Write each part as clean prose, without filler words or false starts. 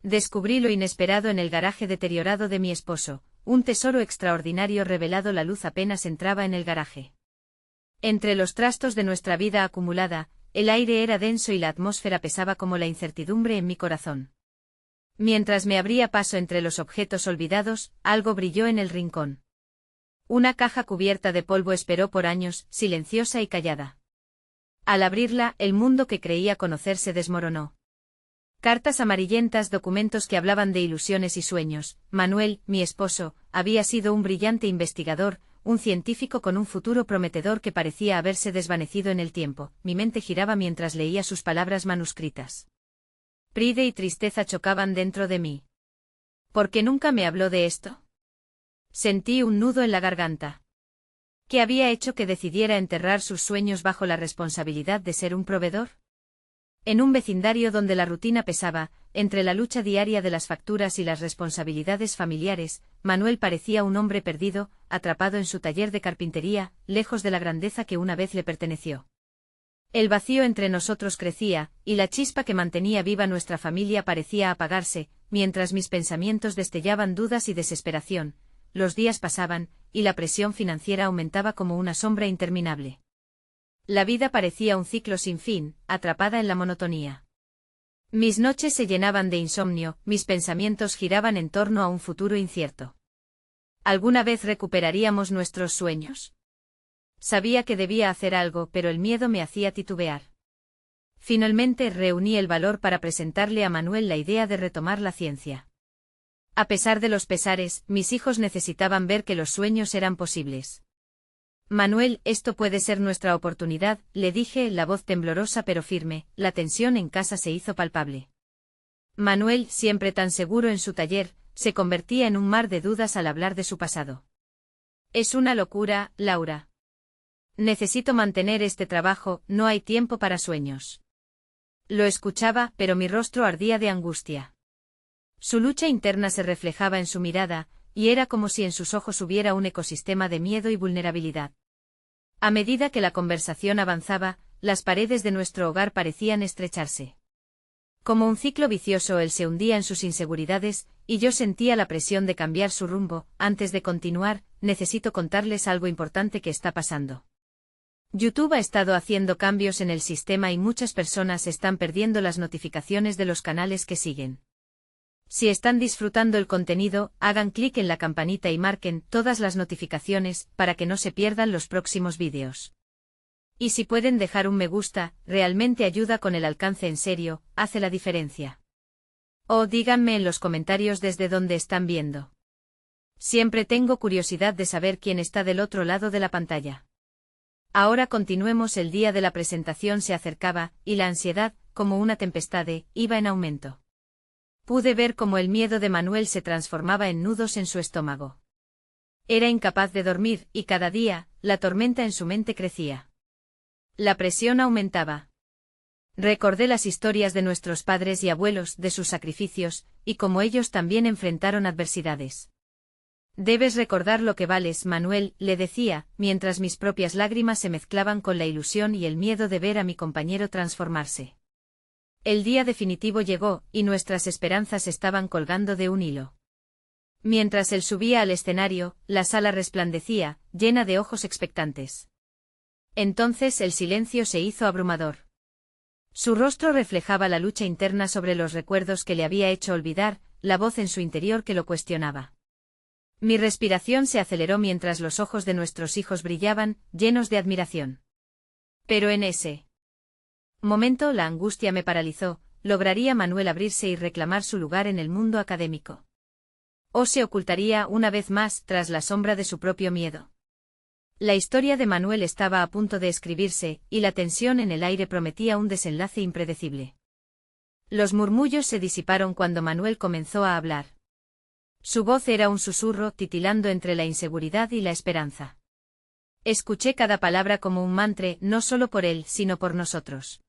Descubrí lo inesperado en el garaje deteriorado de mi esposo, un tesoro extraordinario revelado. La luz apenas entraba en el garaje. Entre los trastos de nuestra vida acumulada, el aire era denso y la atmósfera pesaba como la incertidumbre en mi corazón. Mientras me abría paso entre los objetos olvidados, algo brilló en el rincón. Una caja cubierta de polvo esperó por años, silenciosa y callada. Al abrirla, el mundo que creía conocer se desmoronó. Cartas amarillentas, documentos que hablaban de ilusiones y sueños. Manuel, mi esposo, había sido un brillante investigador, un científico con un futuro prometedor que parecía haberse desvanecido en el tiempo. Mi mente giraba mientras leía sus palabras manuscritas. Pride y tristeza chocaban dentro de mí. ¿Por qué nunca me habló de esto? Sentí un nudo en la garganta. ¿Qué había hecho que decidiera enterrar sus sueños bajo la responsabilidad de ser un proveedor? En un vecindario donde la rutina pesaba, entre la lucha diaria de las facturas y las responsabilidades familiares, Manuel parecía un hombre perdido, atrapado en su taller de carpintería, lejos de la grandeza que una vez le perteneció. El vacío entre nosotros crecía, y la chispa que mantenía viva nuestra familia parecía apagarse, mientras mis pensamientos destellaban dudas y desesperación. Los días pasaban, y la presión financiera aumentaba como una sombra interminable. La vida parecía un ciclo sin fin, atrapada en la monotonía. Mis noches se llenaban de insomnio, mis pensamientos giraban en torno a un futuro incierto. ¿Alguna vez recuperaríamos nuestros sueños? Sabía que debía hacer algo, pero el miedo me hacía titubear. Finalmente reuní el valor para presentarle a Manuel la idea de retomar la ciencia. A pesar de los pesares, mis hijos necesitaban ver que los sueños eran posibles. Manuel, esto puede ser nuestra oportunidad, le dije, la voz temblorosa pero firme. La tensión en casa se hizo palpable. Manuel, siempre tan seguro en su taller, se convertía en un mar de dudas al hablar de su pasado. Es una locura, Laura. Necesito mantener este trabajo, no hay tiempo para sueños. Lo escuchaba, pero mi rostro ardía de angustia. Su lucha interna se reflejaba en su mirada, y era como si en sus ojos hubiera un ecosistema de miedo y vulnerabilidad. A medida que la conversación avanzaba, las paredes de nuestro hogar parecían estrecharse. Como un ciclo vicioso, él se hundía en sus inseguridades, y yo sentía la presión de cambiar su rumbo. Antes de continuar, necesito contarles algo importante que está pasando. YouTube ha estado haciendo cambios en el sistema y muchas personas están perdiendo las notificaciones de los canales que siguen. Si están disfrutando el contenido, hagan clic en la campanita y marquen todas las notificaciones para que no se pierdan los próximos vídeos. Y si pueden dejar un me gusta, realmente ayuda con el alcance, en serio, hace la diferencia. O díganme en los comentarios desde dónde están viendo. Siempre tengo curiosidad de saber quién está del otro lado de la pantalla. Ahora continuemos. El día de la presentación se acercaba, y la ansiedad, como una tempestad, iba en aumento. Pude ver cómo el miedo de Manuel se transformaba en nudos en su estómago. Era incapaz de dormir, y cada día, la tormenta en su mente crecía. La presión aumentaba. Recordé las historias de nuestros padres y abuelos, de sus sacrificios, y cómo ellos también enfrentaron adversidades. Debes recordar lo que vales, Manuel, le decía, mientras mis propias lágrimas se mezclaban con la ilusión y el miedo de ver a mi compañero transformarse. El día definitivo llegó, y nuestras esperanzas estaban colgando de un hilo. Mientras él subía al escenario, la sala resplandecía, llena de ojos expectantes. Entonces el silencio se hizo abrumador. Su rostro reflejaba la lucha interna sobre los recuerdos que le había hecho olvidar, la voz en su interior que lo cuestionaba. Mi respiración se aceleró mientras los ojos de nuestros hijos brillaban, llenos de admiración. Pero en ese momento la angustia me paralizó. ¿Lograría Manuel abrirse y reclamar su lugar en el mundo académico? ¿O se ocultaría una vez más tras la sombra de su propio miedo? La historia de Manuel estaba a punto de escribirse, y la tensión en el aire prometía un desenlace impredecible. Los murmullos se disiparon cuando Manuel comenzó a hablar. Su voz era un susurro, titilando entre la inseguridad y la esperanza. Escuché cada palabra como un mantra, no solo por él, sino por nosotros.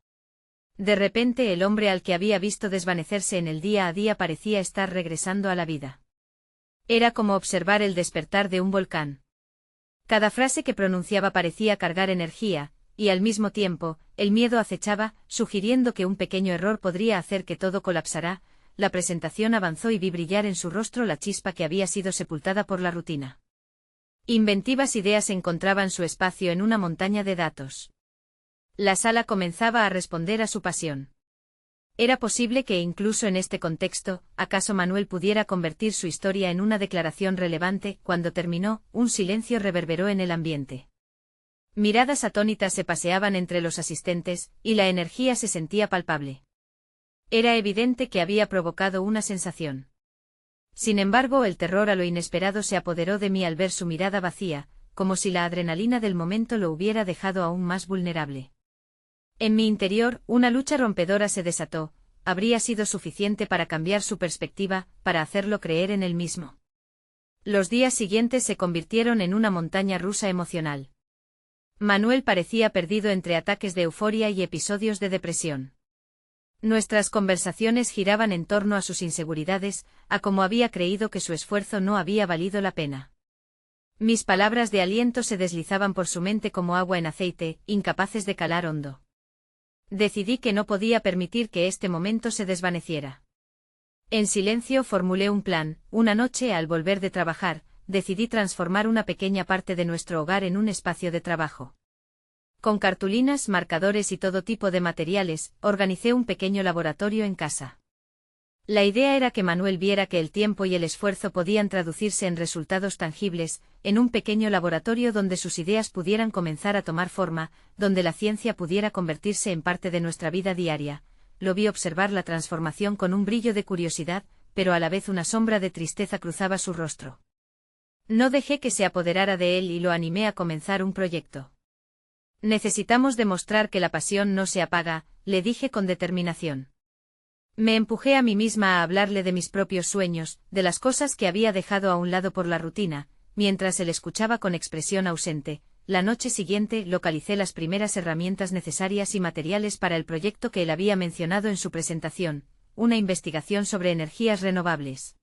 De repente el hombre al que había visto desvanecerse en el día a día parecía estar regresando a la vida. Era como observar el despertar de un volcán. Cada frase que pronunciaba parecía cargar energía, y al mismo tiempo, el miedo acechaba, sugiriendo que un pequeño error podría hacer que todo colapsara. la presentación avanzó y vi brillar en su rostro la chispa que había sido sepultada por la rutina. Inventivas ideas encontraban su espacio en una montaña de datos. La sala comenzaba a responder a su pasión. Era posible que incluso en este contexto, ¿acaso Manuel pudiera convertir su historia en una declaración relevante? Cuando terminó, un silencio reverberó en el ambiente. Miradas atónitas se paseaban entre los asistentes, y la energía se sentía palpable. Era evidente que había provocado una sensación. Sin embargo, el terror a lo inesperado se apoderó de mí al ver su mirada vacía, como si la adrenalina del momento lo hubiera dejado aún más vulnerable. En mi interior, una lucha rompedora se desató. Habría sido suficiente para cambiar su perspectiva, para hacerlo creer en él mismo. Los días siguientes se convirtieron en una montaña rusa emocional. Manuel parecía perdido entre ataques de euforia y episodios de depresión. Nuestras conversaciones giraban en torno a sus inseguridades, a cómo había creído que su esfuerzo no había valido la pena. Mis palabras de aliento se deslizaban por su mente como agua en aceite, incapaces de calar hondo. Decidí que no podía permitir que este momento se desvaneciera. En silencio formulé un plan. Una noche, al volver de trabajar, decidí transformar una pequeña parte de nuestro hogar en un espacio de trabajo. Con cartulinas, marcadores y todo tipo de materiales, organicé un pequeño laboratorio en casa. La idea era que Manuel viera que el tiempo y el esfuerzo podían traducirse en resultados tangibles, en un pequeño laboratorio donde sus ideas pudieran comenzar a tomar forma, donde la ciencia pudiera convertirse en parte de nuestra vida diaria. Lo vi observar la transformación con un brillo de curiosidad, pero a la vez una sombra de tristeza cruzaba su rostro. No dejé que se apoderara de él y lo animé a comenzar un proyecto. Necesitamos demostrar que la pasión no se apaga, le dije con determinación. Me empujé a mí misma a hablarle de mis propios sueños, de las cosas que había dejado a un lado por la rutina, mientras él escuchaba con expresión ausente. La noche siguiente localicé las primeras herramientas necesarias y materiales para el proyecto que él había mencionado en su presentación, una investigación sobre energías renovables.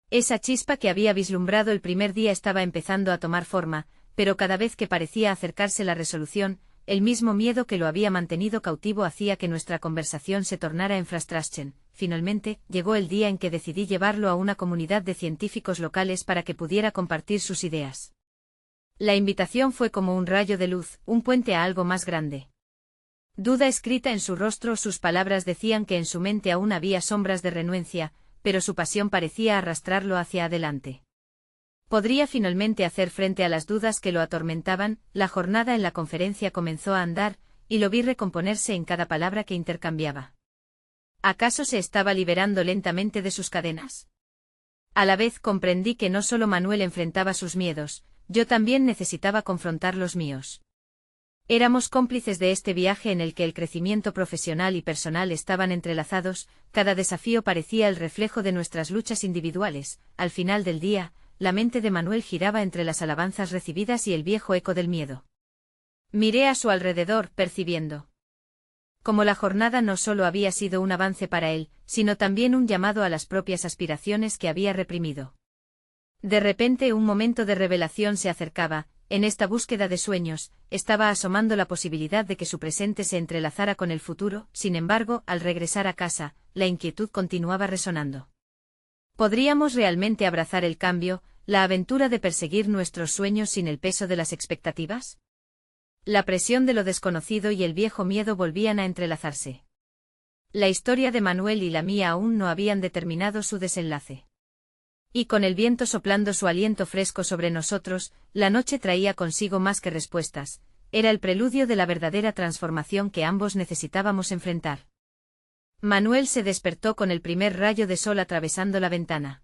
Esa chispa que había vislumbrado el primer día estaba empezando a tomar forma, pero cada vez que parecía acercarse la resolución, el mismo miedo que lo había mantenido cautivo hacía que nuestra conversación se tornara en frustración. Finalmente, llegó el día en que decidí llevarlo a una comunidad de científicos locales para que pudiera compartir sus ideas. La invitación fue como un rayo de luz, un puente a algo más grande. Duda escrita en su rostro, sus palabras decían que en su mente aún había sombras de renuencia, pero su pasión parecía arrastrarlo hacia adelante. Podría finalmente hacer frente a las dudas que lo atormentaban. La jornada en la conferencia comenzó a andar, y lo vi recomponerse en cada palabra que intercambiaba. ¿Acaso se estaba liberando lentamente de sus cadenas? A la vez comprendí que no solo Manuel enfrentaba sus miedos, yo también necesitaba confrontar los míos. Éramos cómplices de este viaje en el que el crecimiento profesional y personal estaban entrelazados. Cada desafío parecía el reflejo de nuestras luchas individuales. Al final del día, la mente de Manuel giraba entre las alabanzas recibidas y el viejo eco del miedo. Miré a su alrededor, percibiendo como la jornada no solo había sido un avance para él, sino también un llamado a las propias aspiraciones que había reprimido. De repente un momento de revelación se acercaba. En esta búsqueda de sueños, estaba asomando la posibilidad de que su presente se entrelazara con el futuro. Sin embargo, al regresar a casa, la inquietud continuaba resonando. ¿Podríamos realmente abrazar el cambio, la aventura de perseguir nuestros sueños sin el peso de las expectativas? La presión de lo desconocido y el viejo miedo volvían a entrelazarse. La historia de Manuel y la mía aún no habían determinado su desenlace. Y con el viento soplando su aliento fresco sobre nosotros, la noche traía consigo más que respuestas. Era el preludio de la verdadera transformación que ambos necesitábamos enfrentar. Manuel se despertó con el primer rayo de sol atravesando la ventana.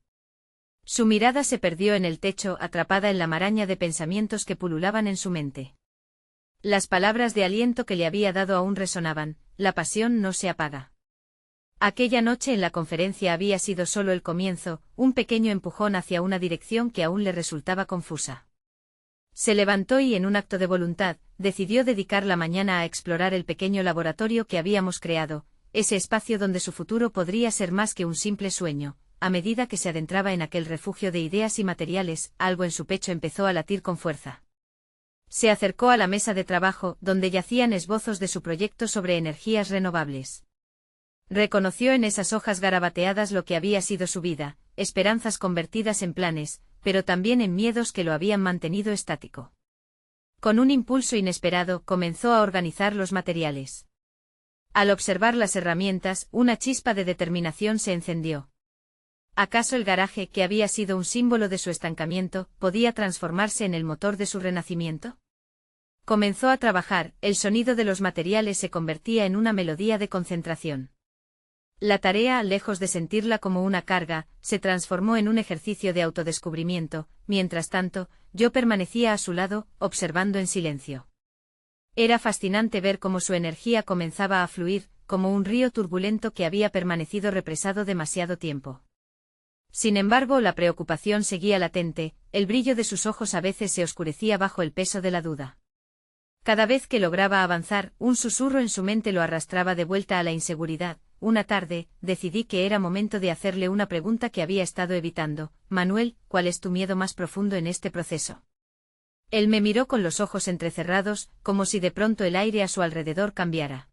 Su mirada se perdió en el techo, atrapada en la maraña de pensamientos que pululaban en su mente. Las palabras de aliento que le había dado aún resonaban: la pasión no se apaga. Aquella noche en la conferencia había sido solo el comienzo, un pequeño empujón hacia una dirección que aún le resultaba confusa. Se levantó y en un acto de voluntad, decidió dedicar la mañana a explorar el pequeño laboratorio que habíamos creado, ese espacio donde su futuro podría ser más que un simple sueño. A medida que se adentraba en aquel refugio de ideas y materiales, algo en su pecho empezó a latir con fuerza. Se acercó a la mesa de trabajo, donde yacían esbozos de su proyecto sobre energías renovables. Reconoció en esas hojas garabateadas lo que había sido su vida, esperanzas convertidas en planes, pero también en miedos que lo habían mantenido estático. Con un impulso inesperado, comenzó a organizar los materiales. Al observar las herramientas, una chispa de determinación se encendió. ¿Acaso el garaje, que había sido un símbolo de su estancamiento, podía transformarse en el motor de su renacimiento? Comenzó a trabajar, el sonido de los materiales se convertía en una melodía de concentración. La tarea, lejos de sentirla como una carga, se transformó en un ejercicio de autodescubrimiento. Mientras tanto, yo permanecía a su lado, observando en silencio. Era fascinante ver cómo su energía comenzaba a fluir, como un río turbulento que había permanecido represado demasiado tiempo. Sin embargo, la preocupación seguía latente, el brillo de sus ojos a veces se oscurecía bajo el peso de la duda. Cada vez que lograba avanzar, un susurro en su mente lo arrastraba de vuelta a la inseguridad. Una tarde, decidí que era momento de hacerle una pregunta que había estado evitando. Manuel, ¿cuál es tu miedo más profundo en este proceso? Él me miró con los ojos entrecerrados, como si de pronto el aire a su alrededor cambiara.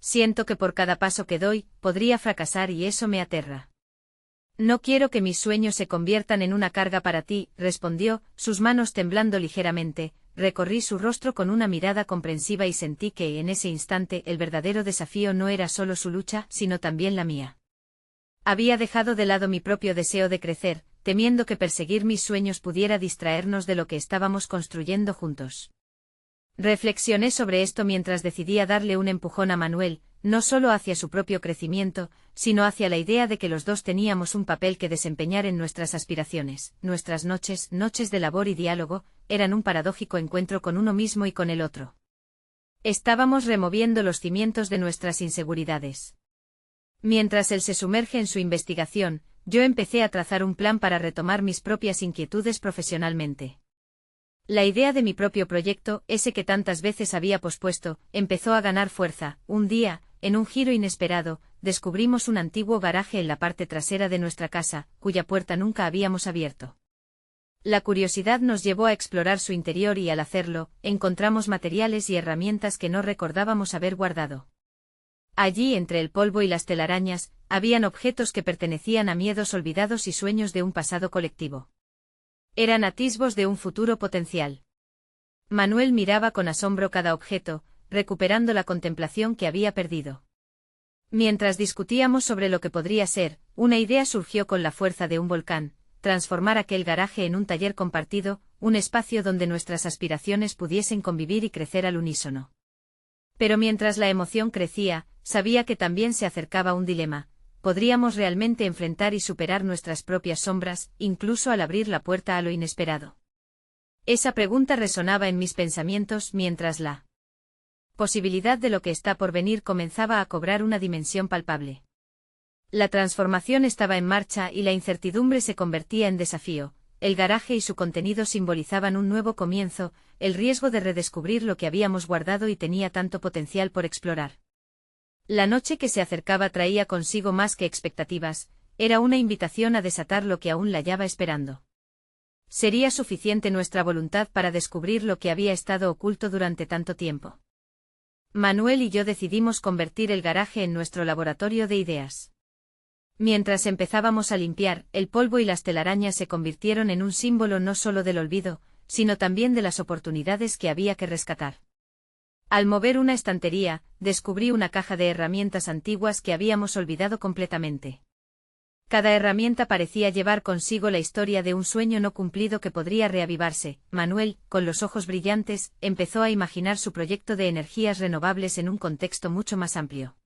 Siento que por cada paso que doy, podría fracasar y eso me aterra. No quiero que mis sueños se conviertan en una carga para ti, respondió, sus manos temblando ligeramente. Recorrí su rostro con una mirada comprensiva y sentí que, en ese instante, el verdadero desafío no era solo su lucha, sino también la mía. Había dejado de lado mi propio deseo de crecer, temiendo que perseguir mis sueños pudiera distraernos de lo que estábamos construyendo juntos. Reflexioné sobre esto mientras decidía darle un empujón a Manuel, no solo hacia su propio crecimiento, sino hacia la idea de que los dos teníamos un papel que desempeñar en nuestras aspiraciones. Nuestras noches de labor y diálogo, eran un paradójico encuentro con uno mismo y con el otro. Estábamos removiendo los cimientos de nuestras inseguridades. Mientras él se sumerge en su investigación, yo empecé a trazar un plan para retomar mis propias inquietudes profesionalmente. La idea de mi propio proyecto, ese que tantas veces había pospuesto, empezó a ganar fuerza. Un día, en un giro inesperado, descubrimos un antiguo garaje en la parte trasera de nuestra casa, cuya puerta nunca habíamos abierto. La curiosidad nos llevó a explorar su interior y al hacerlo, encontramos materiales y herramientas que no recordábamos haber guardado. Allí, entre el polvo y las telarañas, habían objetos que pertenecían a miedos olvidados y sueños de un pasado colectivo. Eran atisbos de un futuro potencial. Manuel miraba con asombro cada objeto, recuperando la contemplación que había perdido. Mientras discutíamos sobre lo que podría ser, una idea surgió con la fuerza de un volcán: transformar aquel garaje en un taller compartido, un espacio donde nuestras aspiraciones pudiesen convivir y crecer al unísono. Pero mientras la emoción crecía, sabía que también se acercaba un dilema. ¿Podríamos realmente enfrentar y superar nuestras propias sombras, incluso al abrir la puerta a lo inesperado? Esa pregunta resonaba en mis pensamientos mientras la posibilidad de lo que está por venir comenzaba a cobrar una dimensión palpable. La transformación estaba en marcha y la incertidumbre se convertía en desafío. El garaje y su contenido simbolizaban un nuevo comienzo, el riesgo de redescubrir lo que habíamos guardado y tenía tanto potencial por explorar. La noche que se acercaba traía consigo más que expectativas, era una invitación a desatar lo que aún la hallaba esperando. ¿Sería suficiente nuestra voluntad para descubrir lo que había estado oculto durante tanto tiempo? Manuel y yo decidimos convertir el garaje en nuestro laboratorio de ideas. Mientras empezábamos a limpiar, el polvo y las telarañas se convirtieron en un símbolo no solo del olvido, sino también de las oportunidades que había que rescatar. Al mover una estantería, descubrí una caja de herramientas antiguas que habíamos olvidado completamente. Cada herramienta parecía llevar consigo la historia de un sueño no cumplido que podría reavivarse. Manuel, con los ojos brillantes, empezó a imaginar su proyecto de energías renovables en un contexto mucho más amplio.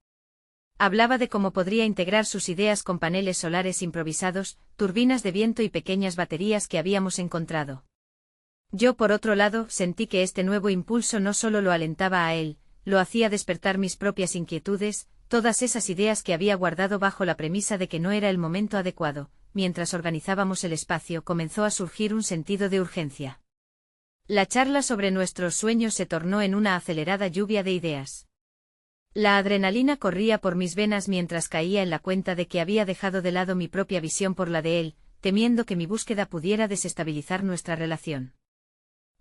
Hablaba de cómo podría integrar sus ideas con paneles solares improvisados, turbinas de viento y pequeñas baterías que habíamos encontrado. Yo, por otro lado, sentí que este nuevo impulso no solo lo alentaba a él, lo hacía despertar mis propias inquietudes, todas esas ideas que había guardado bajo la premisa de que no era el momento adecuado. Mientras organizábamos el espacio, comenzó a surgir un sentido de urgencia. La charla sobre nuestros sueños se tornó en una acelerada lluvia de ideas. La adrenalina corría por mis venas mientras caía en la cuenta de que había dejado de lado mi propia visión por la de él, temiendo que mi búsqueda pudiera desestabilizar nuestra relación.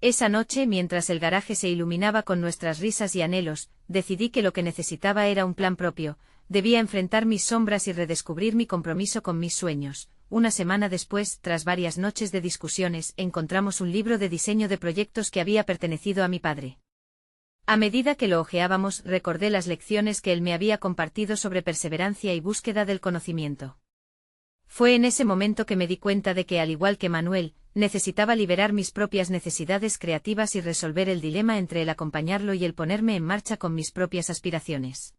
Esa noche, mientras el garaje se iluminaba con nuestras risas y anhelos, decidí que lo que necesitaba era un plan propio, debía enfrentar mis sombras y redescubrir mi compromiso con mis sueños. Una semana después, tras varias noches de discusiones, encontramos un libro de diseño de proyectos que había pertenecido a mi padre. A medida que lo hojeábamos, recordé las lecciones que él me había compartido sobre perseverancia y búsqueda del conocimiento. Fue en ese momento que me di cuenta de que, al igual que Manuel, necesitaba liberar mis propias necesidades creativas y resolver el dilema entre el acompañarlo y el ponerme en marcha con mis propias aspiraciones.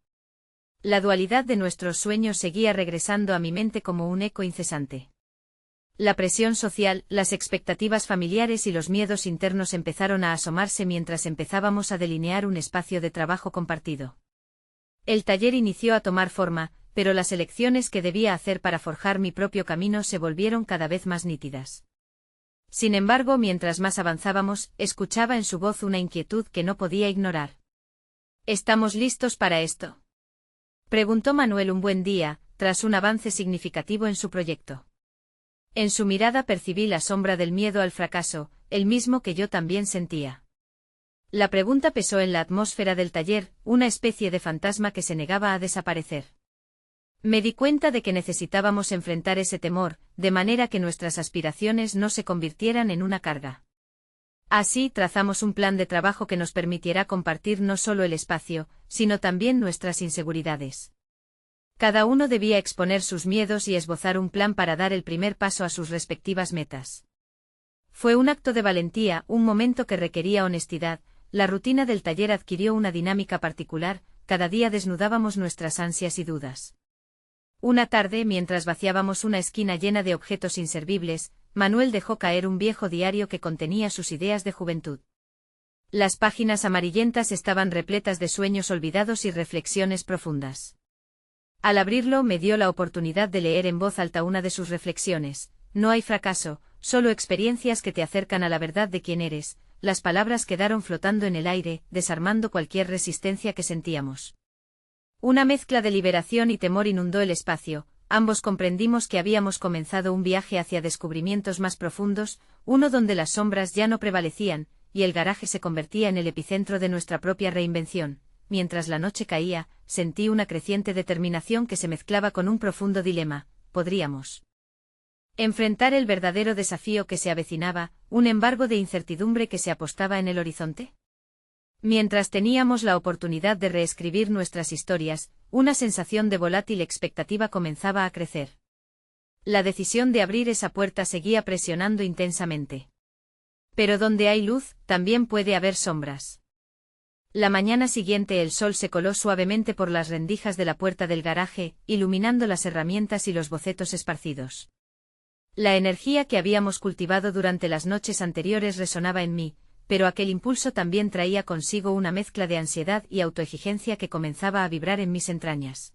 La dualidad de nuestros sueños seguía regresando a mi mente como un eco incesante. La presión social, las expectativas familiares y los miedos internos empezaron a asomarse mientras empezábamos a delinear un espacio de trabajo compartido. El taller inició a tomar forma, pero las elecciones que debía hacer para forjar mi propio camino se volvieron cada vez más nítidas. Sin embargo, mientras más avanzábamos, escuchaba en su voz una inquietud que no podía ignorar. ¿Estamos listos para esto?, preguntó Manuel un buen día, tras un avance significativo en su proyecto. En su mirada percibí la sombra del miedo al fracaso, el mismo que yo también sentía. La pregunta pesó en la atmósfera del taller, una especie de fantasma que se negaba a desaparecer. Me di cuenta de que necesitábamos enfrentar ese temor, de manera que nuestras aspiraciones no se convirtieran en una carga. Así trazamos un plan de trabajo que nos permitiera compartir no solo el espacio, sino también nuestras inseguridades. Cada uno debía exponer sus miedos y esbozar un plan para dar el primer paso a sus respectivas metas. Fue un acto de valentía, un momento que requería honestidad. La rutina del taller adquirió una dinámica particular, cada día desnudábamos nuestras ansias y dudas. Una tarde, mientras vaciábamos una esquina llena de objetos inservibles, Manuel dejó caer un viejo diario que contenía sus ideas de juventud. Las páginas amarillentas estaban repletas de sueños olvidados y reflexiones profundas. Al abrirlo me dio la oportunidad de leer en voz alta una de sus reflexiones: no hay fracaso, solo experiencias que te acercan a la verdad de quién eres. Las palabras quedaron flotando en el aire, desarmando cualquier resistencia que sentíamos. Una mezcla de liberación y temor inundó el espacio. Ambos comprendimos que habíamos comenzado un viaje hacia descubrimientos más profundos, uno donde las sombras ya no prevalecían, y el garaje se convertía en el epicentro de nuestra propia reinvención. Mientras la noche caía, sentí una creciente determinación que se mezclaba con un profundo dilema: ¿podríamos enfrentar el verdadero desafío que se avecinaba, un embargo de incertidumbre que se apostaba en el horizonte? Mientras teníamos la oportunidad de reescribir nuestras historias, una sensación de volátil expectativa comenzaba a crecer. La decisión de abrir esa puerta seguía presionando intensamente. Pero donde hay luz, también puede haber sombras. La mañana siguiente el sol se coló suavemente por las rendijas de la puerta del garaje, iluminando las herramientas y los bocetos esparcidos. La energía que habíamos cultivado durante las noches anteriores resonaba en mí, pero aquel impulso también traía consigo una mezcla de ansiedad y autoexigencia que comenzaba a vibrar en mis entrañas.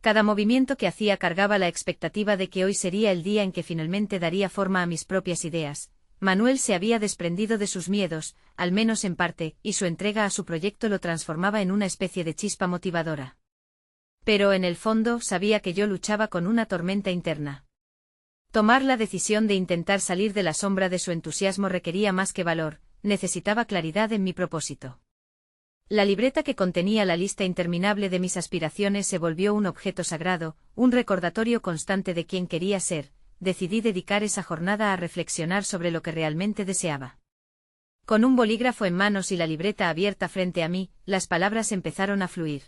Cada movimiento que hacía cargaba la expectativa de que hoy sería el día en que finalmente daría forma a mis propias ideas. Manuel se había desprendido de sus miedos, al menos en parte, y su entrega a su proyecto lo transformaba en una especie de chispa motivadora. Pero en el fondo sabía que yo luchaba con una tormenta interna. Tomar la decisión de intentar salir de la sombra de su entusiasmo requería más que valor, necesitaba claridad en mi propósito. La libreta que contenía la lista interminable de mis aspiraciones se volvió un objeto sagrado, un recordatorio constante de quién quería ser. Decidí dedicar esa jornada a reflexionar sobre lo que realmente deseaba. Con un bolígrafo en manos y la libreta abierta frente a mí, las palabras empezaron a fluir.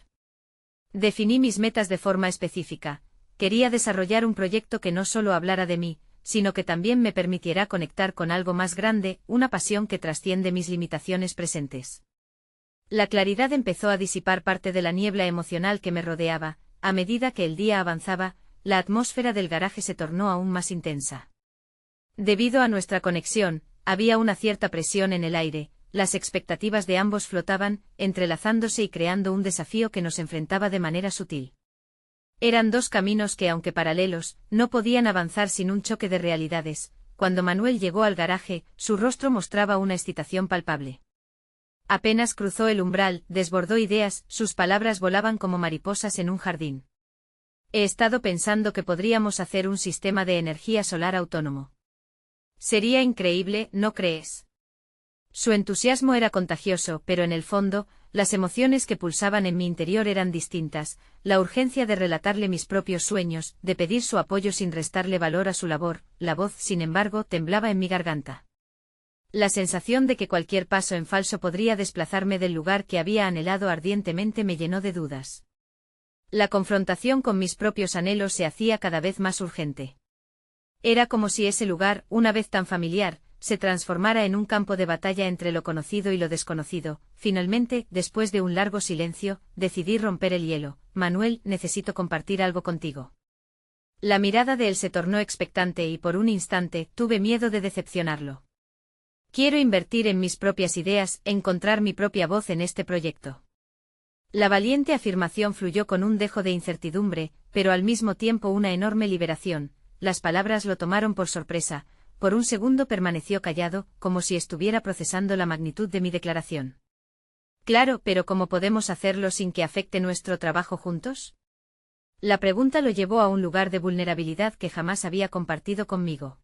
Definí mis metas de forma específica. Quería desarrollar un proyecto que no solo hablara de mí, sino que también me permitiera conectar con algo más grande, una pasión que trasciende mis limitaciones presentes. La claridad empezó a disipar parte de la niebla emocional que me rodeaba. A medida que el día avanzaba, la atmósfera del garaje se tornó aún más intensa. Debido a nuestra conexión, había una cierta presión en el aire, las expectativas de ambos flotaban, entrelazándose y creando un desafío que nos enfrentaba de manera sutil. Eran dos caminos que, aunque paralelos, no podían avanzar sin un choque de realidades. Cuando Manuel llegó al garaje, su rostro mostraba una excitación palpable. Apenas cruzó el umbral, desbordó ideas, sus palabras volaban como mariposas en un jardín. He estado pensando que podríamos hacer un sistema de energía solar autónomo. Sería increíble, ¿no crees? Su entusiasmo era contagioso, pero en el fondo, las emociones que pulsaban en mi interior eran distintas, la urgencia de relatarle mis propios sueños, de pedir su apoyo sin restarle valor a su labor, la voz, sin embargo, temblaba en mi garganta. La sensación de que cualquier paso en falso podría desplazarme del lugar que había anhelado ardientemente me llenó de dudas. La confrontación con mis propios anhelos se hacía cada vez más urgente. Era como si ese lugar, una vez tan familiar, se transformara en un campo de batalla entre lo conocido y lo desconocido. Finalmente, después de un largo silencio, decidí romper el hielo. Manuel, necesito compartir algo contigo. La mirada de él se tornó expectante y por un instante tuve miedo de decepcionarlo. Quiero invertir en mis propias ideas, encontrar mi propia voz en este proyecto. La valiente afirmación fluyó con un dejo de incertidumbre, pero al mismo tiempo una enorme liberación. Las palabras lo tomaron por sorpresa. Por un segundo permaneció callado, como si estuviera procesando la magnitud de mi declaración. Claro, pero ¿cómo podemos hacerlo sin que afecte nuestro trabajo juntos? La pregunta lo llevó a un lugar de vulnerabilidad que jamás había compartido conmigo.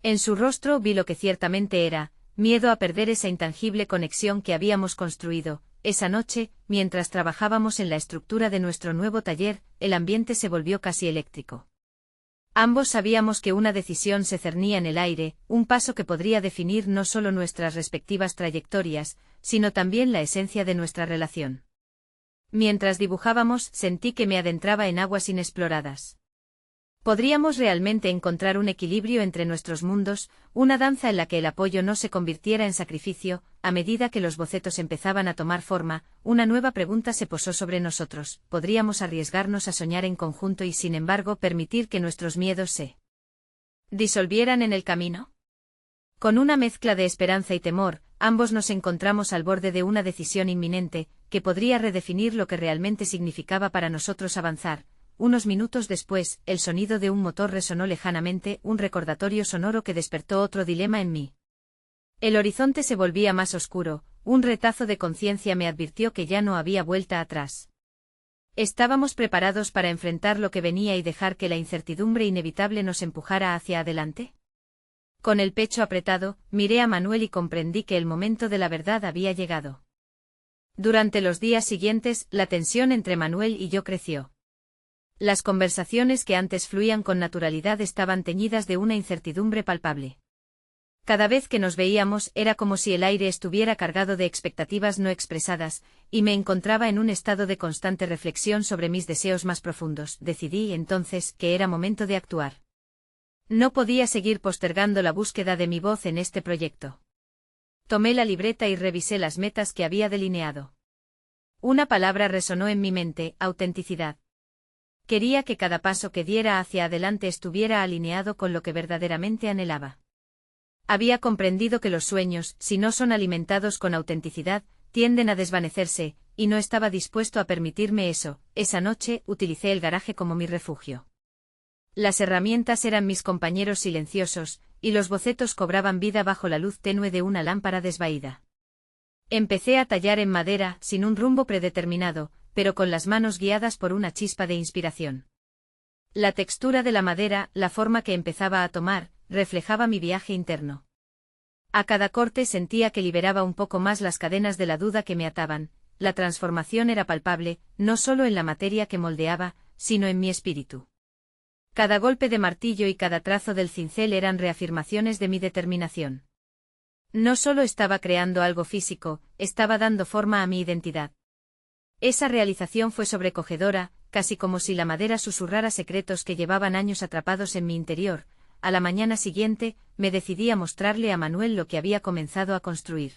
En su rostro vi lo que ciertamente era, miedo a perder esa intangible conexión que habíamos construido. Esa noche, mientras trabajábamos en la estructura de nuestro nuevo taller, el ambiente se volvió casi eléctrico. Ambos sabíamos que una decisión se cernía en el aire, un paso que podría definir no solo nuestras respectivas trayectorias, sino también la esencia de nuestra relación. Mientras dibujábamos, sentí que me adentraba en aguas inexploradas. ¿Podríamos realmente encontrar un equilibrio entre nuestros mundos, una danza en la que el apoyo no se convirtiera en sacrificio? A medida que los bocetos empezaban a tomar forma, una nueva pregunta se posó sobre nosotros. ¿Podríamos arriesgarnos a soñar en conjunto y sin embargo permitir que nuestros miedos se disolvieran en el camino? Con una mezcla de esperanza y temor, ambos nos encontramos al borde de una decisión inminente, que podría redefinir lo que realmente significaba para nosotros avanzar. Unos minutos después, el sonido de un motor resonó lejanamente, un recordatorio sonoro que despertó otro dilema en mí. El horizonte se volvía más oscuro, un retazo de conciencia me advirtió que ya no había vuelta atrás. ¿Estábamos preparados para enfrentar lo que venía y dejar que la incertidumbre inevitable nos empujara hacia adelante? Con el pecho apretado, miré a Manuel y comprendí que el momento de la verdad había llegado. Durante los días siguientes, la tensión entre Manuel y yo creció. Las conversaciones que antes fluían con naturalidad estaban teñidas de una incertidumbre palpable. Cada vez que nos veíamos era como si el aire estuviera cargado de expectativas no expresadas, y me encontraba en un estado de constante reflexión sobre mis deseos más profundos. Decidí entonces que era momento de actuar. No podía seguir postergando la búsqueda de mi voz en este proyecto. Tomé la libreta y revisé las metas que había delineado. Una palabra resonó en mi mente: autenticidad. Quería que cada paso que diera hacia adelante estuviera alineado con lo que verdaderamente anhelaba. Había comprendido que los sueños, si no son alimentados con autenticidad, tienden a desvanecerse, y no estaba dispuesto a permitirme eso. Esa noche, utilicé el garaje como mi refugio. Las herramientas eran mis compañeros silenciosos, y los bocetos cobraban vida bajo la luz tenue de una lámpara desvaída. Empecé a tallar en madera, sin un rumbo predeterminado, pero con las manos guiadas por una chispa de inspiración. La textura de la madera, la forma que empezaba a tomar, reflejaba mi viaje interno. A cada corte sentía que liberaba un poco más las cadenas de la duda que me ataban. La transformación era palpable, no solo en la materia que moldeaba, sino en mi espíritu. Cada golpe de martillo y cada trazo del cincel eran reafirmaciones de mi determinación. No solo estaba creando algo físico, estaba dando forma a mi identidad. Esa realización fue sobrecogedora, casi como si la madera susurrara secretos que llevaban años atrapados en mi interior. A la mañana siguiente, me decidí a mostrarle a Manuel lo que había comenzado a construir.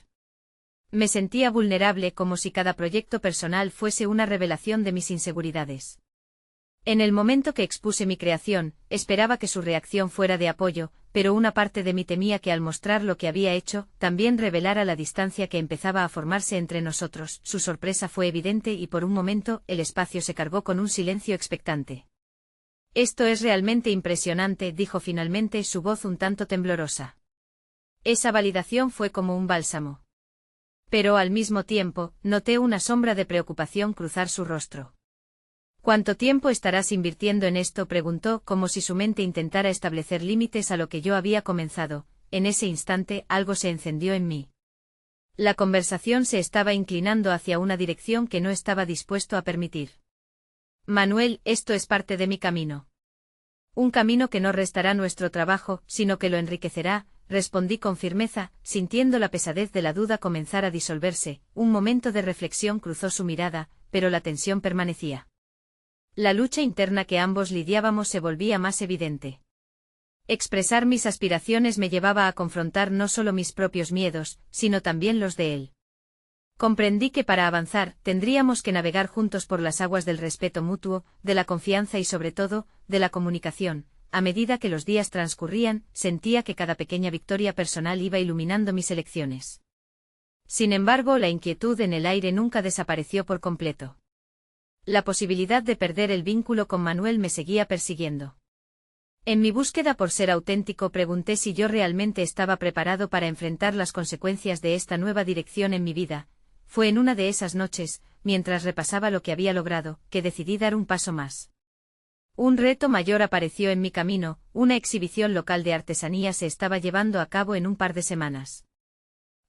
Me sentía vulnerable, como si cada proyecto personal fuese una revelación de mis inseguridades. En el momento que expuse mi creación, esperaba que su reacción fuera de apoyo, pero una parte de mí temía que al mostrar lo que había hecho, también revelara la distancia que empezaba a formarse entre nosotros. Su sorpresa fue evidente y por un momento el espacio se cargó con un silencio expectante. «Esto es realmente impresionante», dijo finalmente, su voz un tanto temblorosa. Esa validación fue como un bálsamo. Pero al mismo tiempo, noté una sombra de preocupación cruzar su rostro. «¿Cuánto tiempo estarás invirtiendo en esto?», preguntó, como si su mente intentara establecer límites a lo que yo había comenzado. En ese instante algo se encendió en mí. La conversación se estaba inclinando hacia una dirección que no estaba dispuesto a permitir. Manuel, esto es parte de mi camino. Un camino que no restará nuestro trabajo, sino que lo enriquecerá, respondí con firmeza, sintiendo la pesadez de la duda comenzar a disolverse. Un momento de reflexión cruzó su mirada, pero la tensión permanecía. La lucha interna que ambos lidiábamos se volvía más evidente. Expresar mis aspiraciones me llevaba a confrontar no solo mis propios miedos, sino también los de él. Comprendí que para avanzar, tendríamos que navegar juntos por las aguas del respeto mutuo, de la confianza y sobre todo, de la comunicación. A medida que los días transcurrían, sentía que cada pequeña victoria personal iba iluminando mis elecciones. Sin embargo, la inquietud en el aire nunca desapareció por completo. La posibilidad de perder el vínculo con Manuel me seguía persiguiendo. En mi búsqueda por ser auténtico pregunté si yo realmente estaba preparado para enfrentar las consecuencias de esta nueva dirección en mi vida. Fue en una de esas noches, mientras repasaba lo que había logrado, que decidí dar un paso más. Un reto mayor apareció en mi camino, una exhibición local de artesanía se estaba llevando a cabo en un par de semanas.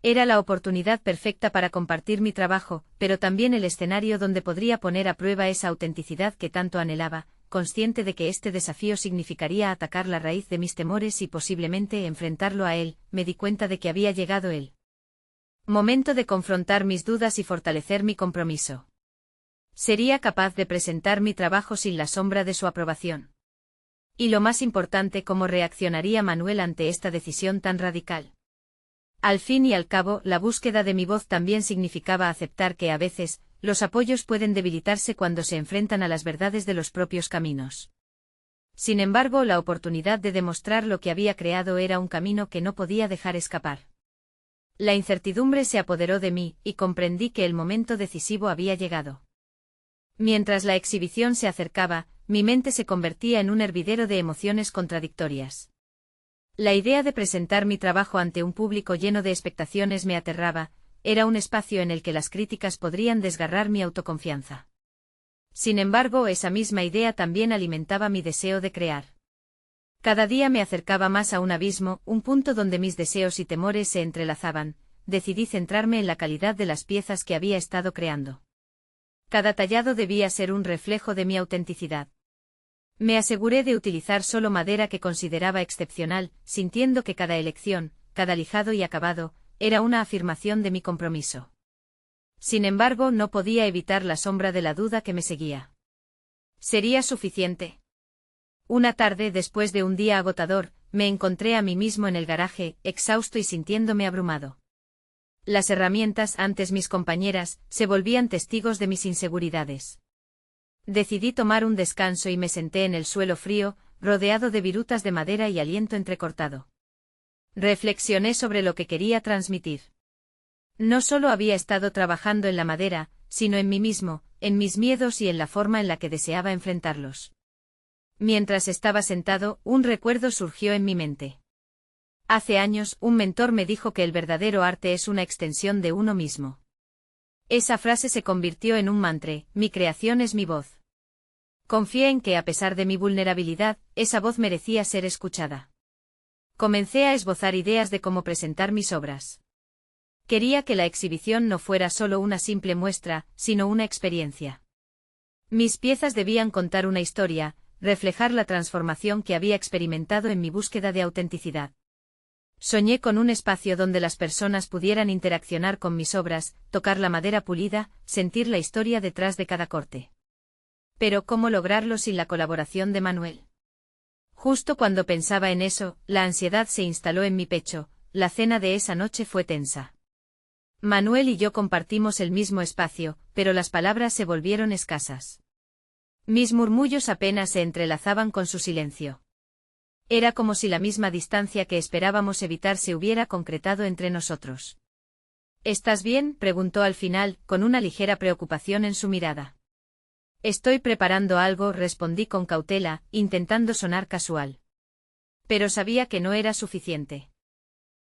Era la oportunidad perfecta para compartir mi trabajo, pero también el escenario donde podría poner a prueba esa autenticidad que tanto anhelaba, consciente de que este desafío significaría atacar la raíz de mis temores y posiblemente enfrentarlo a él, me di cuenta de que había llegado el momento de confrontar mis dudas y fortalecer mi compromiso. ¿Sería capaz de presentar mi trabajo sin la sombra de su aprobación? Y lo más importante, ¿cómo reaccionaría Manuel ante esta decisión tan radical? Al fin y al cabo, la búsqueda de mi voz también significaba aceptar que a veces, los apoyos pueden debilitarse cuando se enfrentan a las verdades de los propios caminos. Sin embargo, la oportunidad de demostrar lo que había creado era un camino que no podía dejar escapar. La incertidumbre se apoderó de mí, y comprendí que el momento decisivo había llegado. Mientras la exhibición se acercaba, mi mente se convertía en un hervidero de emociones contradictorias. La idea de presentar mi trabajo ante un público lleno de expectaciones me aterraba, era un espacio en el que las críticas podrían desgarrar mi autoconfianza. Sin embargo, esa misma idea también alimentaba mi deseo de crear. Cada día me acercaba más a un abismo, un punto donde mis deseos y temores se entrelazaban. Decidí centrarme en la calidad de las piezas que había estado creando. Cada tallado debía ser un reflejo de mi autenticidad. Me aseguré de utilizar solo madera que consideraba excepcional, sintiendo que cada elección, cada lijado y acabado, era una afirmación de mi compromiso. Sin embargo, no podía evitar la sombra de la duda que me seguía. ¿Sería suficiente? Una tarde, después de un día agotador, me encontré a mí mismo en el garaje, exhausto y sintiéndome abrumado. Las herramientas, antes mis compañeras, se volvían testigos de mis inseguridades. Decidí tomar un descanso y me senté en el suelo frío, rodeado de virutas de madera y aliento entrecortado. Reflexioné sobre lo que quería transmitir. No solo había estado trabajando en la madera, sino en mí mismo, en mis miedos y en la forma en la que deseaba enfrentarlos. Mientras estaba sentado, un recuerdo surgió en mi mente. Hace años, un mentor me dijo que el verdadero arte es una extensión de uno mismo. Esa frase se convirtió en un mantra: mi creación es mi voz. Confié en que, a pesar de mi vulnerabilidad, esa voz merecía ser escuchada. Comencé a esbozar ideas de cómo presentar mis obras. Quería que la exhibición no fuera solo una simple muestra, sino una experiencia. Mis piezas debían contar una historia, reflejar la transformación que había experimentado en mi búsqueda de autenticidad. Soñé con un espacio donde las personas pudieran interaccionar con mis obras, tocar la madera pulida, sentir la historia detrás de cada corte. Pero ¿cómo lograrlo sin la colaboración de Manuel? Justo cuando pensaba en eso, la ansiedad se instaló en mi pecho, la cena de esa noche fue tensa. Manuel y yo compartimos el mismo espacio, pero las palabras se volvieron escasas. Mis murmullos apenas se entrelazaban con su silencio. Era como si la misma distancia que esperábamos evitar se hubiera concretado entre nosotros. ¿Estás bien?, preguntó al final, con una ligera preocupación en su mirada. Estoy preparando algo, respondí con cautela, intentando sonar casual. Pero sabía que no era suficiente.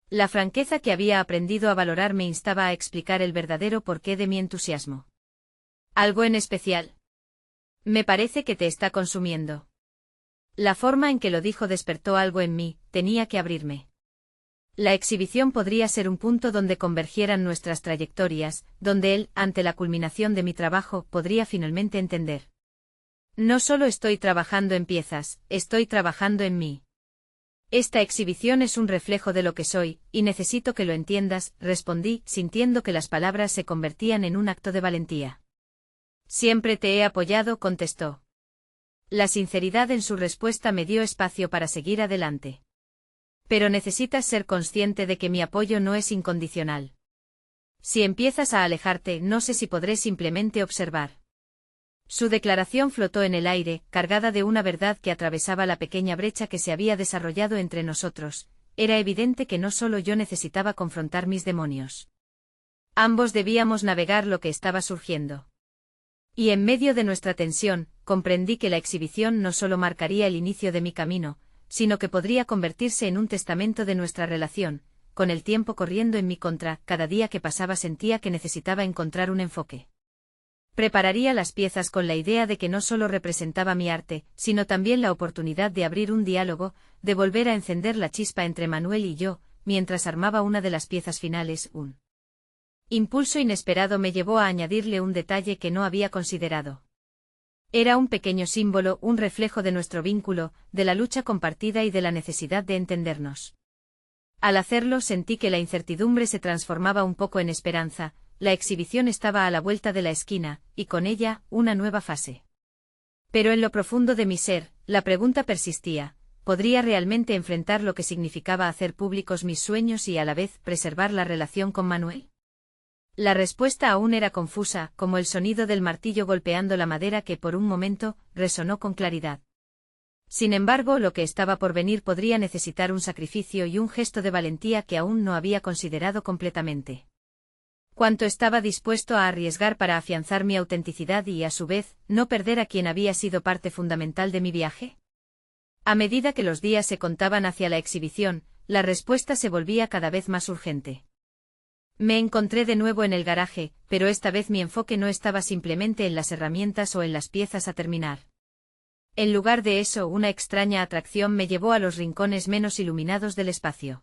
La franqueza que había aprendido a valorar me instaba a explicar el verdadero porqué de mi entusiasmo. ¿Algo en especial? Me parece que te está consumiendo. La forma en que lo dijo despertó algo en mí, tenía que abrirme. La exhibición podría ser un punto donde convergieran nuestras trayectorias, donde él, ante la culminación de mi trabajo, podría finalmente entender. No solo estoy trabajando en piezas, estoy trabajando en mí. Esta exhibición es un reflejo de lo que soy, y necesito que lo entiendas, respondí, sintiendo que las palabras se convertían en un acto de valentía. Siempre te he apoyado, contestó. La sinceridad en su respuesta me dio espacio para seguir adelante. Pero necesitas ser consciente de que mi apoyo no es incondicional. Si empiezas a alejarte, no sé si podré simplemente observar. Su declaración flotó en el aire, cargada de una verdad que atravesaba la pequeña brecha que se había desarrollado entre nosotros. Era evidente que no solo yo necesitaba confrontar mis demonios. Ambos debíamos navegar lo que estaba surgiendo. Y en medio de nuestra tensión, comprendí que la exhibición no solo marcaría el inicio de mi camino, sino que podría convertirse en un testamento de nuestra relación. Con el tiempo corriendo en mi contra, cada día que pasaba sentía que necesitaba encontrar un enfoque. Prepararía las piezas con la idea de que no solo representaba mi arte, sino también la oportunidad de abrir un diálogo, de volver a encender la chispa entre Manuel y yo, mientras armaba una de las piezas finales. Un impulso inesperado me llevó a añadirle un detalle que no había considerado. Era un pequeño símbolo, un reflejo de nuestro vínculo, de la lucha compartida y de la necesidad de entendernos. Al hacerlo sentí que la incertidumbre se transformaba un poco en esperanza. La exhibición estaba a la vuelta de la esquina, y con ella, una nueva fase. Pero en lo profundo de mi ser, la pregunta persistía: ¿podría realmente enfrentar lo que significaba hacer públicos mis sueños y a la vez preservar la relación con Manuel? La respuesta aún era confusa, como el sonido del martillo golpeando la madera que por un momento resonó con claridad. Sin embargo, lo que estaba por venir podría necesitar un sacrificio y un gesto de valentía que aún no había considerado completamente. ¿Cuánto estaba dispuesto a arriesgar para afianzar mi autenticidad y, a su vez, no perder a quien había sido parte fundamental de mi viaje? A medida que los días se contaban hacia la exhibición, la respuesta se volvía cada vez más urgente. Me encontré de nuevo en el garaje, pero esta vez mi enfoque no estaba simplemente en las herramientas o en las piezas a terminar. En lugar de eso, una extraña atracción me llevó a los rincones menos iluminados del espacio.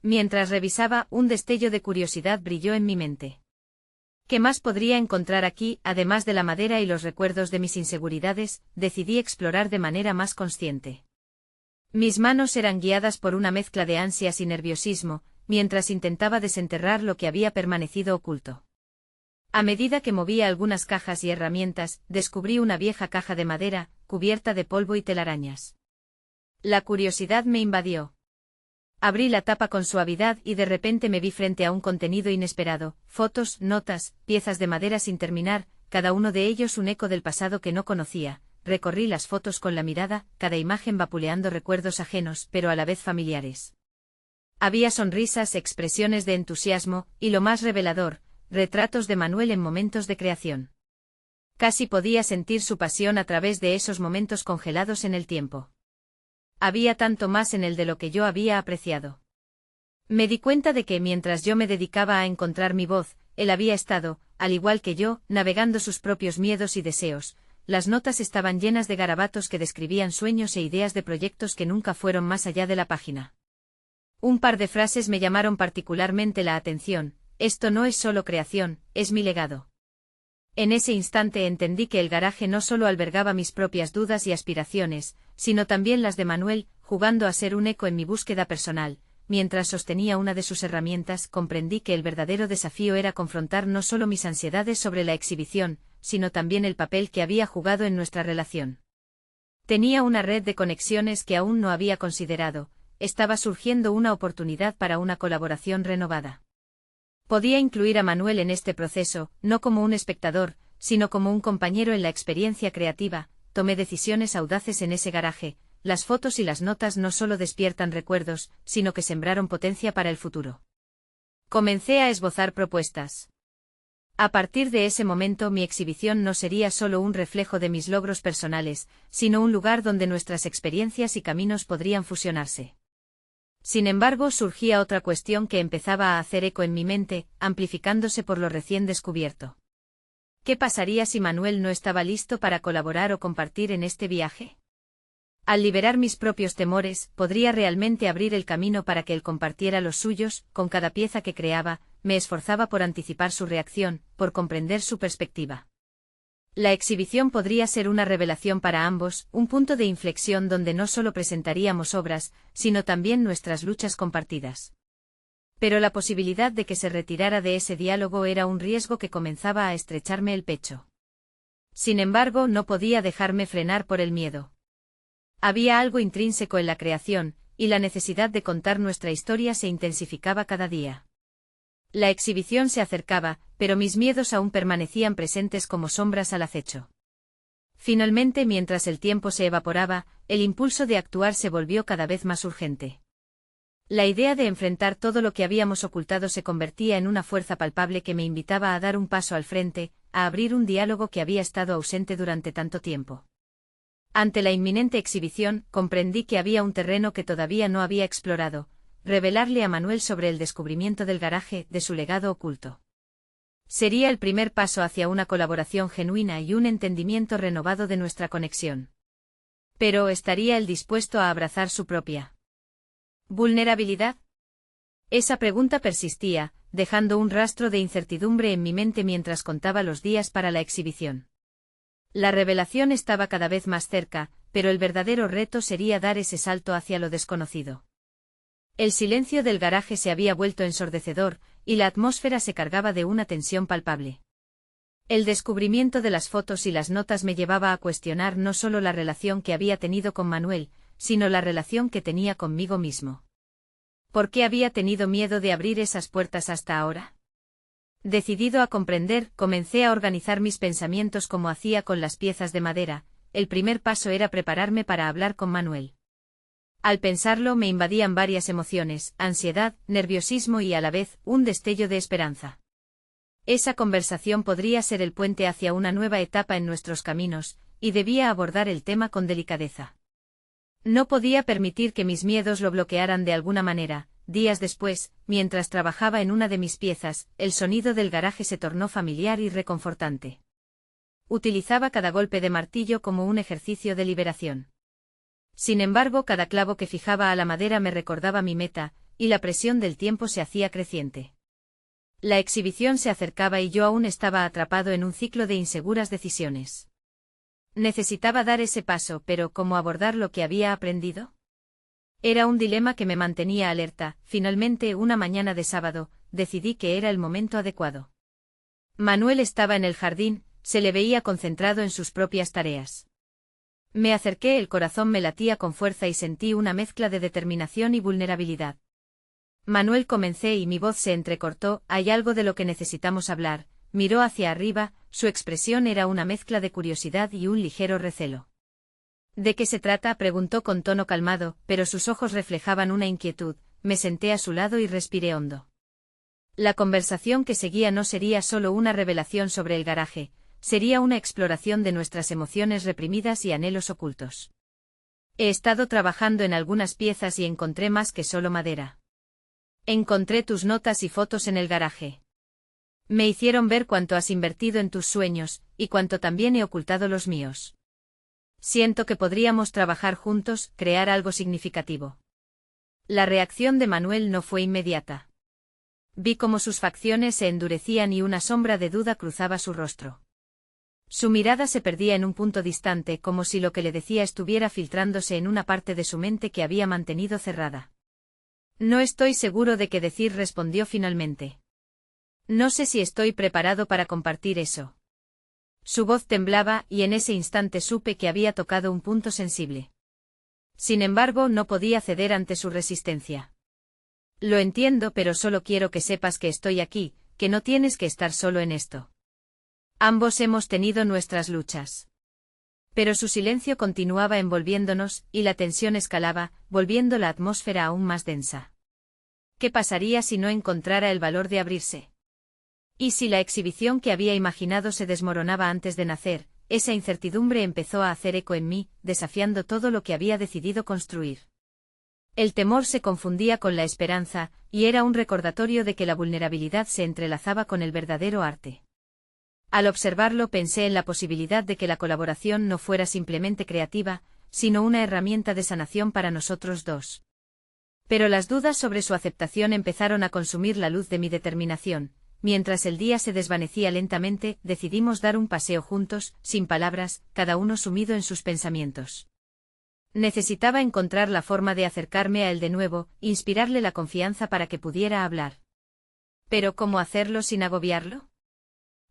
Mientras revisaba, un destello de curiosidad brilló en mi mente. ¿Qué más podría encontrar aquí, además de la madera y los recuerdos de mis inseguridades? Decidí explorar de manera más consciente. Mis manos eran guiadas por una mezcla de ansias y nerviosismo, mientras intentaba desenterrar lo que había permanecido oculto. A medida que movía algunas cajas y herramientas, descubrí una vieja caja de madera, cubierta de polvo y telarañas. La curiosidad me invadió. Abrí la tapa con suavidad y de repente me vi frente a un contenido inesperado: fotos, notas, piezas de madera sin terminar, cada uno de ellos un eco del pasado que no conocía. Recorrí las fotos con la mirada, cada imagen vapuleando recuerdos ajenos, pero a la vez familiares. Había sonrisas, expresiones de entusiasmo, y lo más revelador, retratos de Manuel en momentos de creación. Casi podía sentir su pasión a través de esos momentos congelados en el tiempo. Había tanto más en él de lo que yo había apreciado. Me di cuenta de que mientras yo me dedicaba a encontrar mi voz, él había estado, al igual que yo, navegando sus propios miedos y deseos. Las notas estaban llenas de garabatos que describían sueños e ideas de proyectos que nunca fueron más allá de la página. Un par de frases me llamaron particularmente la atención: esto no es solo creación, es mi legado. En ese instante entendí que el garaje no solo albergaba mis propias dudas y aspiraciones, sino también las de Manuel, jugando a ser un eco en mi búsqueda personal. Mientras sostenía una de sus herramientas, comprendí que el verdadero desafío era confrontar no solo mis ansiedades sobre la exhibición, sino también el papel que había jugado en nuestra relación. Tenía una red de conexiones que aún no había considerado. Estaba surgiendo una oportunidad para una colaboración renovada. Podía incluir a Manuel en este proceso, no como un espectador, sino como un compañero en la experiencia creativa. Tomé decisiones audaces en ese garaje. Las fotos y las notas no solo despiertan recuerdos, sino que sembraron potencia para el futuro. Comencé a esbozar propuestas. A partir de ese momento mi exhibición no sería solo un reflejo de mis logros personales, sino un lugar donde nuestras experiencias y caminos podrían fusionarse. Sin embargo, surgía otra cuestión que empezaba a hacer eco en mi mente, amplificándose por lo recién descubierto. ¿Qué pasaría si Manuel no estaba listo para colaborar o compartir en este viaje? Al liberar mis propios temores, podría realmente abrir el camino para que él compartiera los suyos. Con cada pieza que creaba, me esforzaba por anticipar su reacción, por comprender su perspectiva. La exhibición podría ser una revelación para ambos, un punto de inflexión donde no solo presentaríamos obras, sino también nuestras luchas compartidas. Pero la posibilidad de que se retirara de ese diálogo era un riesgo que comenzaba a estrecharme el pecho. Sin embargo, no podía dejarme frenar por el miedo. Había algo intrínseco en la creación, y la necesidad de contar nuestra historia se intensificaba cada día. La exhibición se acercaba, pero mis miedos aún permanecían presentes como sombras al acecho. Finalmente, mientras el tiempo se evaporaba, el impulso de actuar se volvió cada vez más urgente. La idea de enfrentar todo lo que habíamos ocultado se convertía en una fuerza palpable que me invitaba a dar un paso al frente, a abrir un diálogo que había estado ausente durante tanto tiempo. Ante la inminente exhibición, comprendí que había un terreno que todavía no había explorado: revelarle a Manuel sobre el descubrimiento del garaje, de su legado oculto. Sería el primer paso hacia una colaboración genuina y un entendimiento renovado de nuestra conexión. Pero ¿estaría él dispuesto a abrazar su propia vulnerabilidad? Esa pregunta persistía, dejando un rastro de incertidumbre en mi mente mientras contaba los días para la exhibición. La revelación estaba cada vez más cerca, pero el verdadero reto sería dar ese salto hacia lo desconocido. El silencio del garaje se había vuelto ensordecedor, y la atmósfera se cargaba de una tensión palpable. El descubrimiento de las fotos y las notas me llevaba a cuestionar no solo la relación que había tenido con Manuel, sino la relación que tenía conmigo mismo. ¿Por qué había tenido miedo de abrir esas puertas hasta ahora? Decidido a comprender, comencé a organizar mis pensamientos como hacía con las piezas de madera. El primer paso era prepararme para hablar con Manuel. Al pensarlo me invadían varias emociones: ansiedad, nerviosismo y a la vez, un destello de esperanza. Esa conversación podría ser el puente hacia una nueva etapa en nuestros caminos, y debía abordar el tema con delicadeza. No podía permitir que mis miedos lo bloquearan de alguna manera. Días después, mientras trabajaba en una de mis piezas, el sonido del garaje se tornó familiar y reconfortante. Utilizaba cada golpe de martillo como un ejercicio de liberación. Sin embargo, cada clavo que fijaba a la madera me recordaba mi meta, y la presión del tiempo se hacía creciente. La exhibición se acercaba y yo aún estaba atrapado en un ciclo de inseguras decisiones. Necesitaba dar ese paso, pero ¿cómo abordar lo que había aprendido? Era un dilema que me mantenía alerta. Finalmente, una mañana de sábado, decidí que era el momento adecuado. Manuel estaba en el jardín, se le veía concentrado en sus propias tareas. Me acerqué, el corazón me latía con fuerza y sentí una mezcla de determinación y vulnerabilidad. Manuel, comencé y mi voz se entrecortó. Hay algo de lo que necesitamos hablar. Miró hacia arriba, su expresión era una mezcla de curiosidad y un ligero recelo. ¿De qué se trata?, preguntó con tono calmado, pero sus ojos reflejaban una inquietud. Me senté a su lado y respiré hondo. La conversación que seguía no sería solo una revelación sobre el garaje, sería una exploración de nuestras emociones reprimidas y anhelos ocultos. He estado trabajando en algunas piezas y encontré más que solo madera. Encontré tus notas y fotos en el garaje. Me hicieron ver cuánto has invertido en tus sueños, y cuánto también he ocultado los míos. Siento que podríamos trabajar juntos, crear algo significativo. La reacción de Manuel no fue inmediata. Vi cómo sus facciones se endurecían y una sombra de duda cruzaba su rostro. Su mirada se perdía en un punto distante, como si lo que le decía estuviera filtrándose en una parte de su mente que había mantenido cerrada. No estoy seguro de qué decir, respondió finalmente. No sé si estoy preparado para compartir eso. Su voz temblaba, y en ese instante supe que había tocado un punto sensible. Sin embargo, no podía ceder ante su resistencia. Lo entiendo, pero solo quiero que sepas que estoy aquí, que no tienes que estar solo en esto. Ambos hemos tenido nuestras luchas. Pero su silencio continuaba envolviéndonos, y la tensión escalaba, volviendo la atmósfera aún más densa. ¿Qué pasaría si no encontrara el valor de abrirse? ¿Y si la exhibición que había imaginado se desmoronaba antes de nacer? Esa incertidumbre empezó a hacer eco en mí, desafiando todo lo que había decidido construir. El temor se confundía con la esperanza, y era un recordatorio de que la vulnerabilidad se entrelazaba con el verdadero arte. Al observarlo, pensé en la posibilidad de que la colaboración no fuera simplemente creativa, sino una herramienta de sanación para nosotros dos. Pero las dudas sobre su aceptación empezaron a consumir la luz de mi determinación. Mientras el día se desvanecía lentamente, decidimos dar un paseo juntos, sin palabras, cada uno sumido en sus pensamientos. Necesitaba encontrar la forma de acercarme a él de nuevo, inspirarle la confianza para que pudiera hablar. ¿Pero cómo hacerlo sin agobiarlo?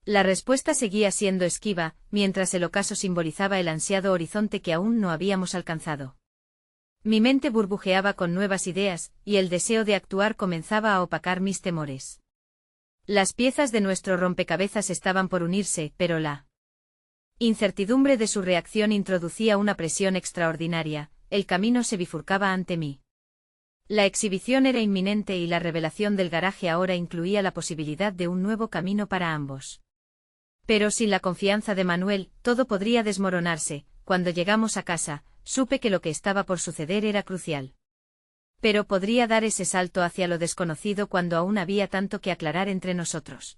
La respuesta seguía siendo esquiva, mientras el ocaso simbolizaba el ansiado horizonte que aún no habíamos alcanzado. Mi mente burbujeaba con nuevas ideas, y el deseo de actuar comenzaba a opacar mis temores. Las piezas de nuestro rompecabezas estaban por unirse, pero la incertidumbre de su reacción introducía una presión extraordinaria, el camino se bifurcaba ante mí. La exhibición era inminente y la revelación del garaje ahora incluía la posibilidad de un nuevo camino para ambos. Pero sin la confianza de Manuel, todo podría desmoronarse. Cuando llegamos a casa, supe que lo que estaba por suceder era crucial. Pero podría dar ese salto hacia lo desconocido cuando aún había tanto que aclarar entre nosotros.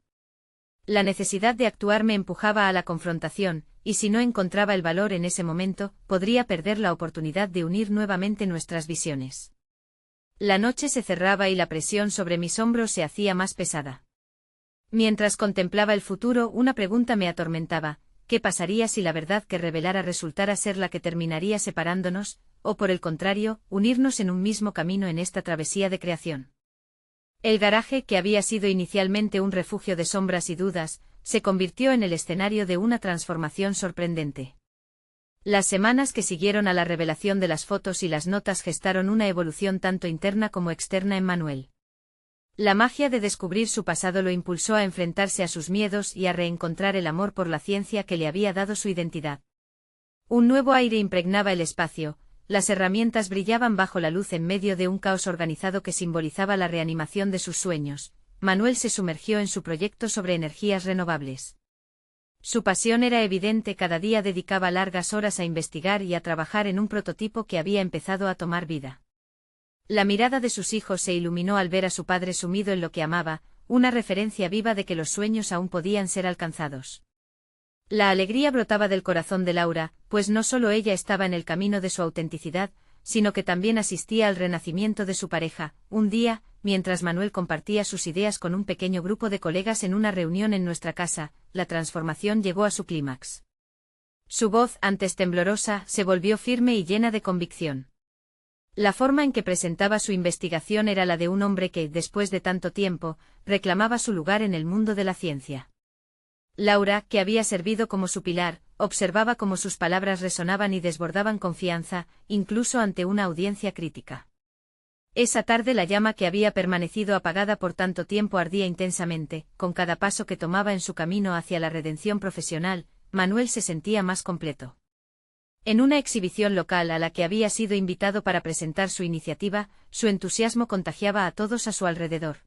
La necesidad de actuar me empujaba a la confrontación, y si no encontraba el valor en ese momento, podría perder la oportunidad de unir nuevamente nuestras visiones. La noche se cerraba y la presión sobre mis hombros se hacía más pesada. Mientras contemplaba el futuro, una pregunta me atormentaba: ¿qué pasaría si la verdad que revelara resultara ser la que terminaría separándonos, o por el contrario, unirnos en un mismo camino en esta travesía de creación? El garaje, que había sido inicialmente un refugio de sombras y dudas, se convirtió en el escenario de una transformación sorprendente. Las semanas que siguieron a la revelación de las fotos y las notas gestaron una evolución tanto interna como externa en Manuel. La magia de descubrir su pasado lo impulsó a enfrentarse a sus miedos y a reencontrar el amor por la ciencia que le había dado su identidad. Un nuevo aire impregnaba el espacio, las herramientas brillaban bajo la luz en medio de un caos organizado que simbolizaba la reanimación de sus sueños. Manuel se sumergió en su proyecto sobre energías renovables. Su pasión era evidente, cada día dedicaba largas horas a investigar y a trabajar en un prototipo que había empezado a tomar vida. La mirada de sus hijos se iluminó al ver a su padre sumido en lo que amaba, una referencia viva de que los sueños aún podían ser alcanzados. La alegría brotaba del corazón de Laura, pues no solo ella estaba en el camino de su autenticidad, sino que también asistía al renacimiento de su pareja. Un día, mientras Manuel compartía sus ideas con un pequeño grupo de colegas en una reunión en nuestra casa, la transformación llegó a su clímax. Su voz, antes temblorosa, se volvió firme y llena de convicción. La forma en que presentaba su investigación era la de un hombre que, después de tanto tiempo, reclamaba su lugar en el mundo de la ciencia. Laura, que había servido como su pilar, observaba cómo sus palabras resonaban y desbordaban confianza, incluso ante una audiencia crítica. Esa tarde la llama que había permanecido apagada por tanto tiempo ardía intensamente. Con cada paso que tomaba en su camino hacia la redención profesional, Manuel se sentía más completo. En una exhibición local a la que había sido invitado para presentar su iniciativa, su entusiasmo contagiaba a todos a su alrededor.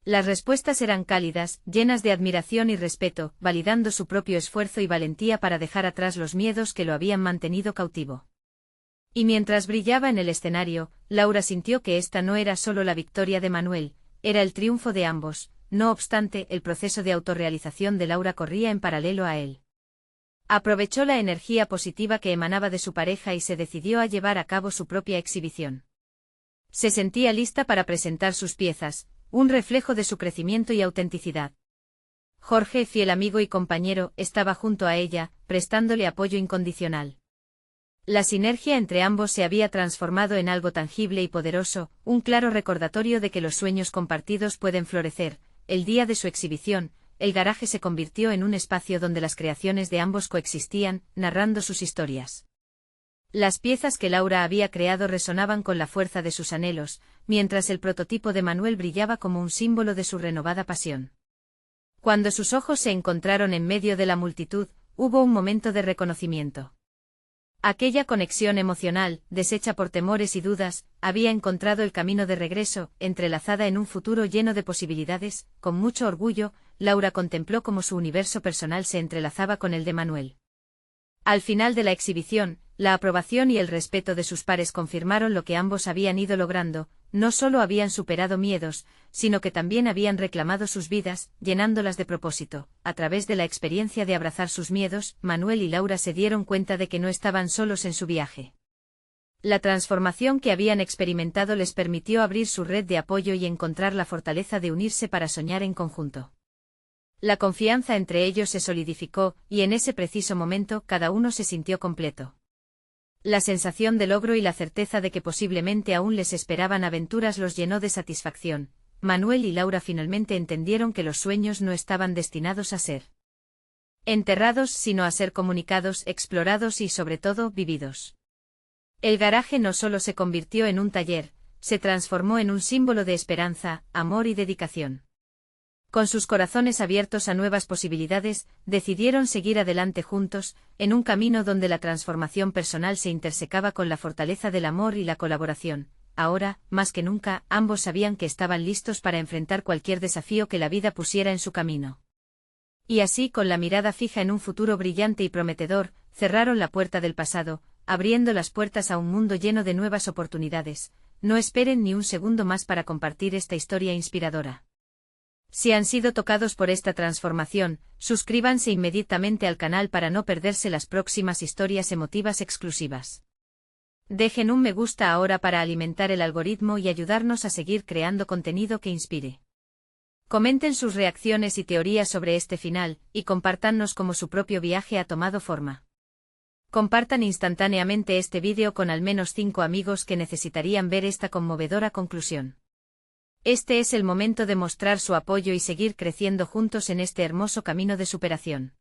Las respuestas eran cálidas, llenas de admiración y respeto, validando su propio esfuerzo y valentía para dejar atrás los miedos que lo habían mantenido cautivo. Y mientras brillaba en el escenario, Laura sintió que esta no era solo la victoria de Manuel, era el triunfo de ambos. No obstante, el proceso de autorrealización de Laura corría en paralelo a él. Aprovechó la energía positiva que emanaba de su pareja y se decidió a llevar a cabo su propia exhibición. Se sentía lista para presentar sus piezas, un reflejo de su crecimiento y autenticidad. Jorge, fiel amigo y compañero, estaba junto a ella, prestándole apoyo incondicional. La sinergia entre ambos se había transformado en algo tangible y poderoso, un claro recordatorio de que los sueños compartidos pueden florecer. El día de su exhibición, el garaje se convirtió en un espacio donde las creaciones de ambos coexistían, narrando sus historias. Las piezas que Laura había creado resonaban con la fuerza de sus anhelos, mientras el prototipo de Manuel brillaba como un símbolo de su renovada pasión. Cuando sus ojos se encontraron en medio de la multitud, hubo un momento de reconocimiento. Aquella conexión emocional, deshecha por temores y dudas, había encontrado el camino de regreso, entrelazada en un futuro lleno de posibilidades. Con mucho orgullo, Laura contempló cómo su universo personal se entrelazaba con el de Manuel. Al final de la exhibición, la aprobación y el respeto de sus pares confirmaron lo que ambos habían ido logrando. no solo habían superado miedos, sino que también habían reclamado sus vidas, llenándolas de propósito. A través de la experiencia de abrazar sus miedos, Manuel y Laura se dieron cuenta de que no estaban solos en su viaje. La transformación que habían experimentado les permitió abrir su red de apoyo y encontrar la fortaleza de unirse para soñar en conjunto. La confianza entre ellos se solidificó, y en ese preciso momento cada uno se sintió completo. La sensación de logro y la certeza de que posiblemente aún les esperaban aventuras los llenó de satisfacción. Manuel y Laura finalmente entendieron que los sueños no estaban destinados a ser enterrados, sino a ser comunicados, explorados y sobre todo, vividos. El garaje no solo se convirtió en un taller, se transformó en un símbolo de esperanza, amor y dedicación. Con sus corazones abiertos a nuevas posibilidades, decidieron seguir adelante juntos, en un camino donde la transformación personal se intersecaba con la fortaleza del amor y la colaboración. Ahora, más que nunca, ambos sabían que estaban listos para enfrentar cualquier desafío que la vida pusiera en su camino. Y así, con la mirada fija en un futuro brillante y prometedor, cerraron la puerta del pasado, abriendo las puertas a un mundo lleno de nuevas oportunidades. No esperen ni un segundo más para compartir esta historia inspiradora. Si han sido tocados por esta transformación, suscríbanse inmediatamente al canal para no perderse las próximas historias emotivas exclusivas. Dejen un me gusta ahora para alimentar el algoritmo y ayudarnos a seguir creando contenido que inspire. Comenten sus reacciones y teorías sobre este final, y compártanos cómo su propio viaje ha tomado forma. Compartan instantáneamente este vídeo con al menos 5 amigos que necesitarían ver esta conmovedora conclusión. Este es el momento de mostrar su apoyo y seguir creciendo juntos en este hermoso camino de superación.